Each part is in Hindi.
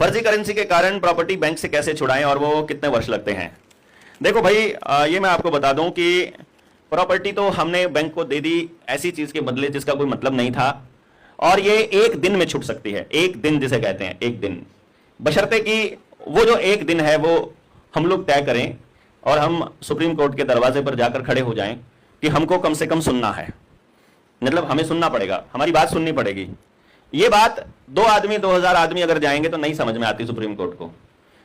फर्जी करेंसी के कारण प्रॉपर्टी बैंक से कैसे छुड़ाएं और वो कितने वर्ष लगते हैं? देखो भाई, ये मैं आपको बता दूं कि प्रॉपर्टी तो हमने बैंक को दे दी ऐसी चीज के बदले जिसका कोई मतलब नहीं था, और ये एक दिन में छूट सकती है। एक दिन जिसे कहते हैं, एक दिन, बशर्ते कि वो जो एक दिन है वो हम लोग तय करें और हम सुप्रीम कोर्ट के दरवाजे पर जाकर खड़े हो जाएं कि हमको कम से कम सुनना है। मतलब हमें सुनना पड़ेगा, हमारी बात सुननी पड़ेगी। ये बात 2 आदमी 2000 आदमी अगर जाएंगे तो नहीं समझ में आती सुप्रीम कोर्ट को।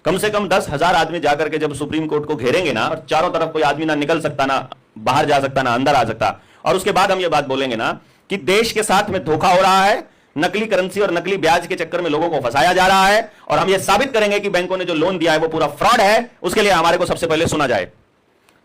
कम से कम 10,000 आदमी जाकर के जब सुप्रीम कोर्ट को घेरेंगे ना, और चारों तरफ कोई आदमी ना निकल सकता, ना बाहर जा सकता, ना अंदर आ सकता, और उसके बाद हम ये बात बोलेंगे ना कि देश के साथ में धोखा हो रहा है, नकली करेंसी और नकली ब्याज के चक्कर में लोगों को फंसाया जा रहा है, और हम ये साबित करेंगे कि बैंकों ने जो लोन दिया है वो पूरा फ्रॉड है, उसके लिए हमारे को सबसे पहले सुना जाए,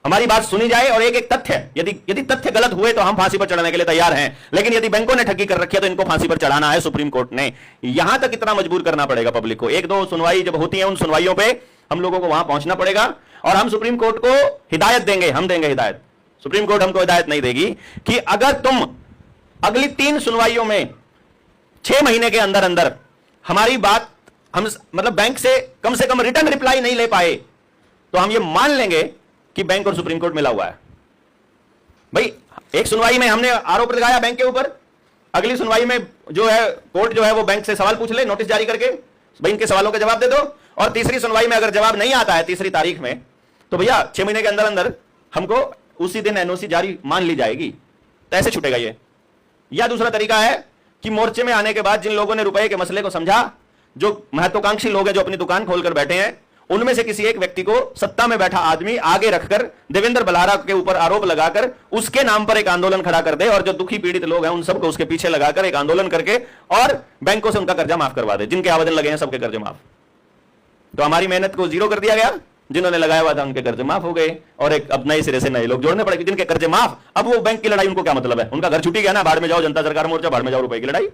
हमारी बात सुनी जाए। और एक एक तथ्य, यदि तथ्य गलत हुए तो हम फांसी पर चढ़ाने के लिए तैयार हैं, लेकिन यदि बैंकों ने ठगी कर रखी है तो इनको फांसी पर चढ़ाना है सुप्रीम कोर्ट ने। यहां तक इतना मजबूर करना पड़ेगा पब्लिक को। 1-2 सुनवाई जब होती है, उन सुनवाइयों पे हम लोगों को वहां पहुंचना पड़ेगा, और हम सुप्रीम कोर्ट को हिदायत देंगे, हम देंगे हिदायत। सुप्रीम कोर्ट हमको हिदायत नहीं देगी कि अगर तुम अगली 3 सुनवाइयों में 6 महीने के अंदर अंदर हमारी बात, हम मतलब बैंक से कम रिटर्न रिप्लाई नहीं ले पाए, तो हम ये मान लेंगे कि बैंक और सुप्रीम कोर्ट मिला हुआ है। भाई, एक सुनवाई में हमने आरोप लगाया बैंक के ऊपर, अगली सुनवाई में जो है कोर्ट जो है वो बैंक से सवाल पूछ ले, नोटिस जारी करके भाई इनके सवालों के जवाब दे दो, और तीसरी सुनवाई में अगर जवाब नहीं आता है 3री तारीख में, तो भैया 6 महीने के अंदर अंदर हमको उसी दिन एनओसी जारी मान ली जाएगी। तो ऐसे छूटेगा ये। या दूसरा तरीका है कि मोर्चे में आने के बाद जिन लोगों ने रुपए के मसले को समझा, जो महत्वाकांक्षी लोग हैं, जो अपनी दुकान खोलकर बैठे हैं, उनमें से किसी एक व्यक्ति को सत्ता में बैठा आदमी आगे रखकर देवेंद्र बल्लारा के ऊपर आरोप लगाकर उसके नाम पर एक आंदोलन खड़ा कर दे, और जो दुखी पीड़ित लोग हैं उन सबको उसके पीछे लगाकर एक आंदोलन करके और बैंकों से उनका कर्जा माफ करवा दे। जिनके आवेदन लगे हैं सबके कर्जे माफ। तो हमारी मेहनत को जीरो कर दिया गया, जिन्होंने लगाया हुआ था उनके कर्जे माफ हो गए, और एक अब नए सिरे से नए लोग जोड़ने पड़ेंगे जिनके कर्जे माफ। अब वो बैंक की लड़ाई उनको क्या मतलब है? उनका घर छूटी गया ना, बाढ़ में जाओ जनता सरकार मोर्चा, बाढ़ में जाओ रुपए की लड़ाई।